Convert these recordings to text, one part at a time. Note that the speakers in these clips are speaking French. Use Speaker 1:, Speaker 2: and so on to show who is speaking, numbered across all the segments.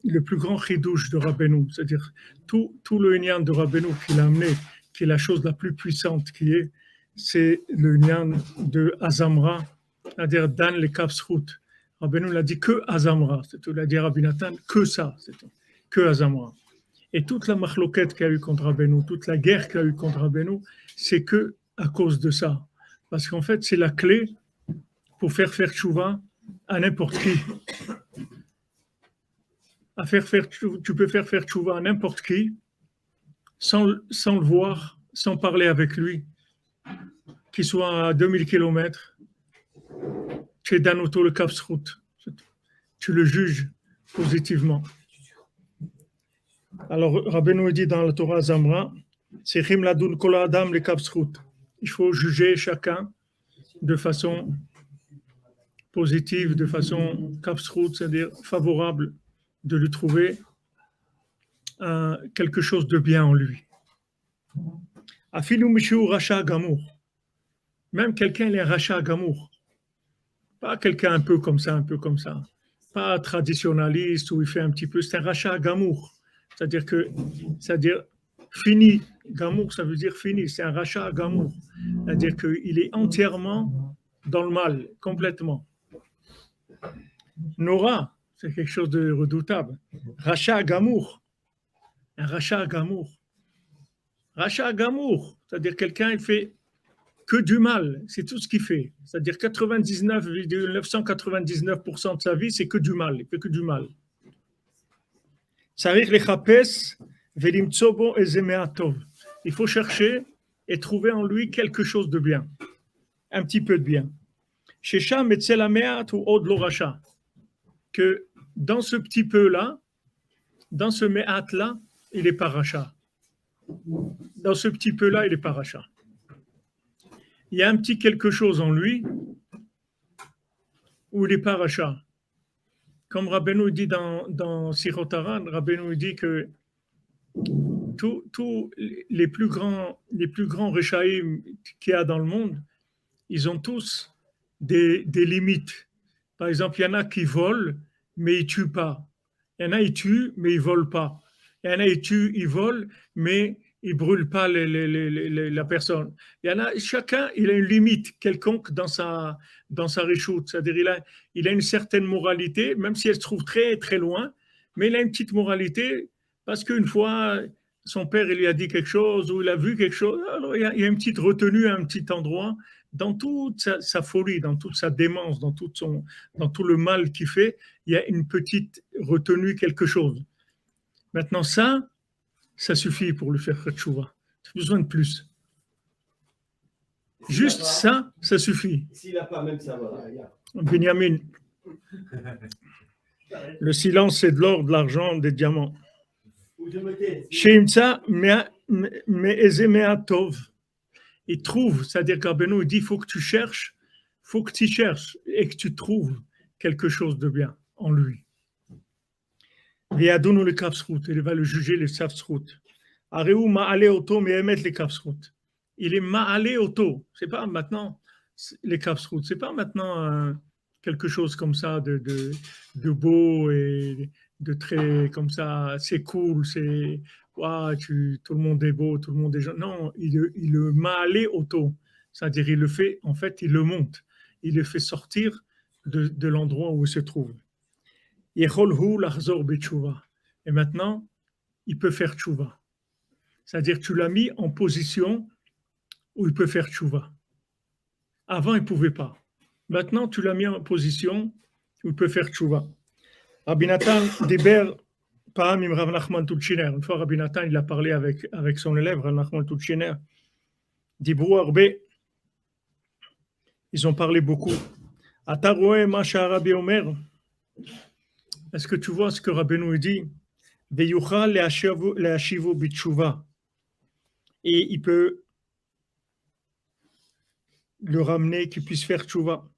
Speaker 1: le plus grand chidouche de Rabbeinu, c'est-à-dire tout le Inyan de Rabbeinu qu'il a amené, qui est la chose la plus puissante c'est le Inyan de Azamra, c'est-à-dire Dan le Kapsrout. Rabbeinu l'a dit que Azamra, c'est tout, il a dit Rabbi Nathan que ça, c'est tout, que Azamra. Et toute la machloquette qu'il y a eu contre Rabbeinu, toute la guerre qu'il y a eu contre Rabbeinu, c'est que à cause de ça. Parce qu'en fait, c'est la clé pour faire tchouva à n'importe qui. Tu peux faire tchouva à n'importe qui sans le voir, sans parler avec lui, qu'il soit à 2000 km. Tu es dans le Kapsrout. Tu le juges positivement. Alors, Rabbeinu dit dans la Torah Zamra, c'est Chim Ladun Kol Adam le Kapsrout. Il faut juger chacun de façon positive, de façon Kapsrout, c'est-à-dire favorable, de lui trouver quelque chose de bien en lui. Afilu Mishu Racha Gamour. Même quelqu'un, il est Racha Gamour. Pas quelqu'un un peu comme ça. Pas traditionnaliste où il fait un petit peu. C'est un Racha Gamour. C'est-à-dire fini. Gamour, ça veut dire fini. C'est un Racha Gamour. C'est-à-dire qu'il est entièrement dans le mal, complètement. Nora, c'est quelque chose de redoutable. Racha Gamour. Un Racha Gamour. Racha Gamour, c'est-à-dire quelqu'un, il fait que du mal, c'est tout ce qu'il fait. C'est-à-dire 999% de sa vie, c'est que du mal, il fait que du mal. Il faut chercher et trouver en lui quelque chose de bien, un petit peu de bien. Que dans ce petit peu-là, dans ce méhat-là, il est pas rachat. Dans ce petit peu-là, il est pas rachat. Il y a un petit quelque chose en lui où il est pas rachat. Comme Rabbeinu dit dans Sirot Haran, Rabbeinu dit que tous les plus grands Rechaïm qu'il y a dans le monde, ils ont tous des limites. Par exemple, il y en a qui volent, mais ils ne tuent pas. Il y en a qui tuent, mais ils ne volent pas. Il y en a qui tuent, ils volent, mais ils ne brûlent pas la personne. Chacun, il a une limite quelconque dans sa réchoute. C'est-à-dire, il a une certaine moralité, même si elle se trouve très, très loin, mais il a une petite moralité parce qu'une fois, son père il lui a dit quelque chose ou il a vu quelque chose. Alors, il y a une petite retenue à un petit endroit. Dans toute sa folie, dans toute sa démence, dans tout le mal qu'il fait, il y a une petite retenue, quelque chose. Maintenant, ça suffit pour lui faire tchouva. Tu as besoin de plus. Juste ça suffit.
Speaker 2: S'il n'a pas, même ça va.
Speaker 1: Benjamin, le silence, c'est de l'or, de l'argent, des diamants. Sheimtsa me'ezemeatov. Il trouve, c'est-à-dire qu'Abeno dit, il faut que tu cherches et que tu trouves quelque chose de bien en lui. Il va le juger les kapsrout. Il est ma'ale auto. C'est pas maintenant les kapsrout. C'est pas maintenant quelque chose comme ça de beau et de très comme ça. C'est cool. C'est wow, tout le monde est beau, tout le monde est jeune. Non, il le ma'ale auto. C'est-à-dire il le fait. En fait, il le monte. Il le fait sortir de l'endroit où il se trouve. Et maintenant, il peut faire tchouva. C'est-à-dire tu l'as mis en position où il peut faire tchouva. Avant, il ne pouvait pas. Maintenant, tu l'as mis en position où il peut faire tchouva. Rabbi Nathan Diber Pa'amim Rav Nachman Tutchiner. Une fois, Rabbi Nathan, il a parlé avec son élève, Rav Nachman Tutchiner. Dibrou Arbe. Ils ont parlé beaucoup. Ataroe Masha Rabbi Omer. Est-ce que tu vois ce que Rabbeinu dit? Veyuchal le'ashivu b'tshuva. Et il peut le ramener, qu'il puisse faire tchouva.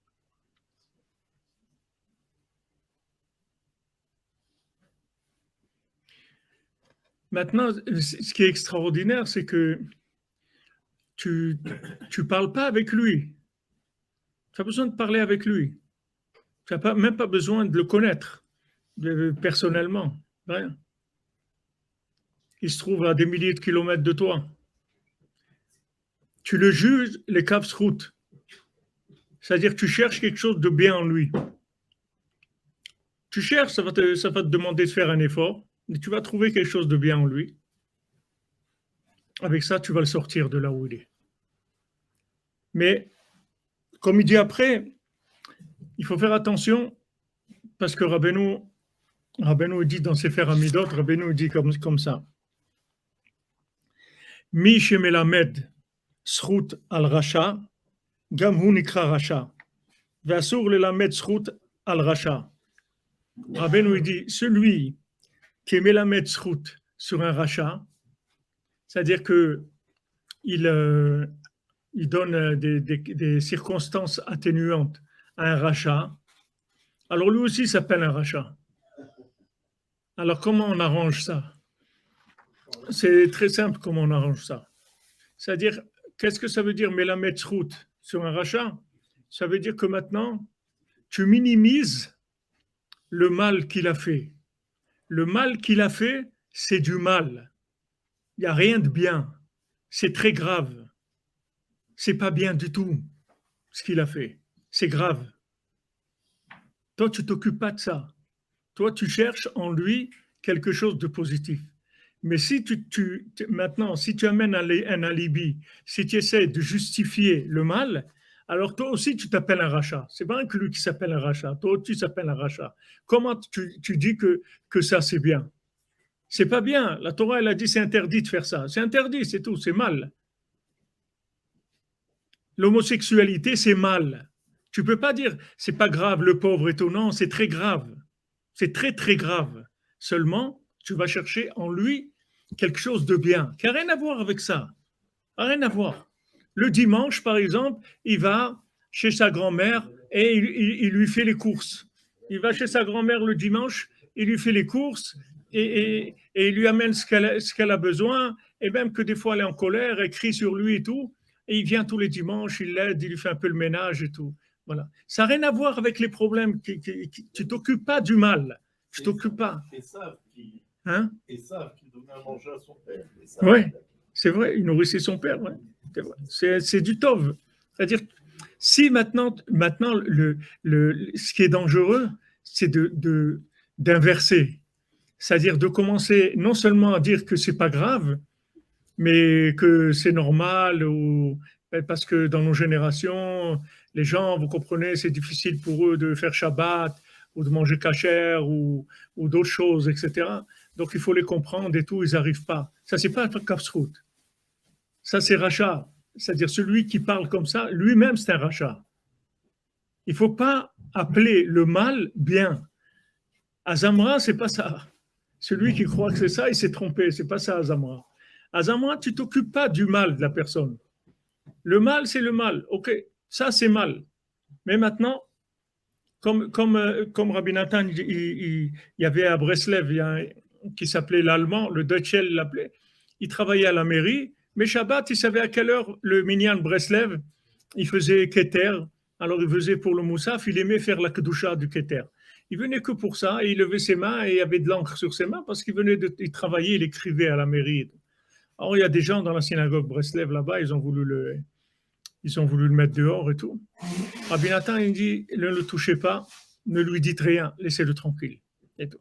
Speaker 1: Maintenant, ce qui est extraordinaire, c'est que tu parles pas avec lui. Tu as besoin de parler avec lui. Tu n'as même pas besoin de le connaître. personnellement. Rien. Il se trouve à des milliers de kilomètres de toi. Tu le juges, les route. C'est-à-dire que tu cherches quelque chose de bien en lui. Tu cherches, ça va te demander de faire un effort, mais tu vas trouver quelque chose de bien en lui. Avec ça, tu vas le sortir de là où il est. Mais, comme il dit après, il faut faire attention, parce que Rabbeinu dit dans Sefer Hamidot, Rabbeinu dit comme ça. Mi shemelamed zchut al rasha, gam hu nikra rasha. Ve'asur lelamed zchut al rasha. Rabbeinu dit, celui qui melamed zchut sur un rachat, c'est-à-dire que il donne des circonstances atténuantes à un rachat, alors lui aussi s'appelle un rachat. Alors comment on arrange ça? C'est très simple comment on arrange ça. C'est-à-dire, qu'est-ce que ça veut dire melamed zchut sur un rachat? Ça veut dire que maintenant, tu minimises le mal qu'il a fait. Le mal qu'il a fait, c'est du mal. Il n'y a rien de bien. C'est très grave. C'est pas bien du tout ce qu'il a fait. C'est grave. Toi, tu t'occupes pas de ça. Toi, tu cherches en lui quelque chose de positif. Mais si maintenant, si tu amènes un alibi, si tu essaies de justifier le mal, alors toi aussi, tu t'appelles un rachat. C'est pas que lui qui s'appelle un rachat. Toi, tu s'appelles un rachat. Comment tu dis que ça, c'est bien? C'est pas bien. La Torah, elle a dit c'est interdit de faire ça. C'est interdit, c'est tout. C'est mal. L'homosexualité, c'est mal. Tu peux pas dire c'est pas grave, le pauvre et tout. Non, c'est très grave. C'est très, très grave. Seulement, tu vas chercher en lui quelque chose de bien, qui n'a rien à voir avec ça. Rien à voir. Le dimanche, par exemple, il va chez sa grand-mère et il lui fait les courses. Il va chez sa grand-mère le dimanche, il lui fait les courses et il lui amène ce qu'elle a besoin, et même que des fois elle est en colère, elle crie sur lui et tout, et il vient tous les dimanches, il l'aide, il lui fait un peu le ménage et tout. Voilà. Ça n'a rien à voir avec les problèmes. Tu t'occupes pas du mal. Tu t'occupes pas. Hein?
Speaker 2: Qui donnait à manger à son père.
Speaker 1: Oui, c'est vrai, il nourrissait son père. Ouais. C'est du tov. C'est-à-dire, si maintenant ce qui est dangereux, c'est d'inverser. C'est-à-dire de commencer non seulement à dire que c'est pas grave, mais que c'est normal, parce que dans nos générations, les gens, vous comprenez, c'est difficile pour eux de faire Shabbat ou de manger kasher ou d'autres choses, etc. Donc il faut les comprendre et tout, ils n'arrivent pas. Ça, c'est pas un kafsrout. Ça, c'est rachat. C'est-à-dire celui qui parle comme ça, lui-même, c'est un rachat. Il ne faut pas appeler le mal bien. Azamra, c'est pas ça. Celui qui croit que c'est ça, il s'est trompé. C'est pas ça, Azamra. Azamra, tu t'occupes pas du mal de la personne. Le mal, c'est le mal. Ok, ça, c'est mal. Mais maintenant, comme Rabbi Nathan, il y avait à Breslev, qui s'appelait l'allemand, le Deutschel l'appelait, il travaillait à la mairie, mais Shabbat, il savait à quelle heure le minyan Breslev, il faisait Keter, alors il faisait pour le Moussaf, il aimait faire la Kedusha du Keter. Il venait que pour ça, et il levait ses mains, et il y avait de l'encre sur ses mains, parce qu'il venait il travaillait, il écrivait à la mairie. Alors il y a des gens dans la synagogue Breslev, là-bas, ils ont voulu le mettre dehors et tout. Rabbi Nathan, il dit, ne le touchez pas, ne lui dites rien, laissez-le tranquille. Et tout.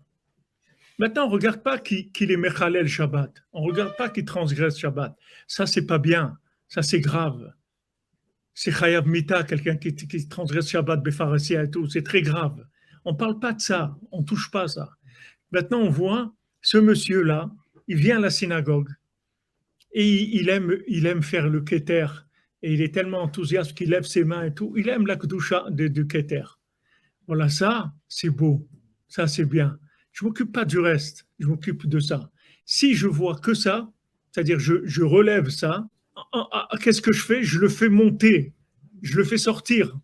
Speaker 1: Maintenant, on ne regarde pas qu'il est Mechalel Shabbat. On ne regarde pas qu'il transgresse Shabbat. Ça, c'est pas bien. Ça, c'est grave. C'est Chayav Mita, quelqu'un qui transgresse Shabbat, Befaresia et tout. C'est très grave. On ne parle pas de ça. On ne touche pas à ça. Maintenant, on voit ce monsieur-là, il vient à la synagogue et il aime faire le Keter. Et il est tellement enthousiaste qu'il lève ses mains et tout. Il aime la Kedusha du Keter. Voilà, ça, c'est beau. Ça, c'est bien. Je ne m'occupe pas du reste. Je m'occupe de ça. Si je vois que ça, c'est-à-dire je relève ça, qu'est-ce que je fais? Je le fais monter. Je le fais sortir.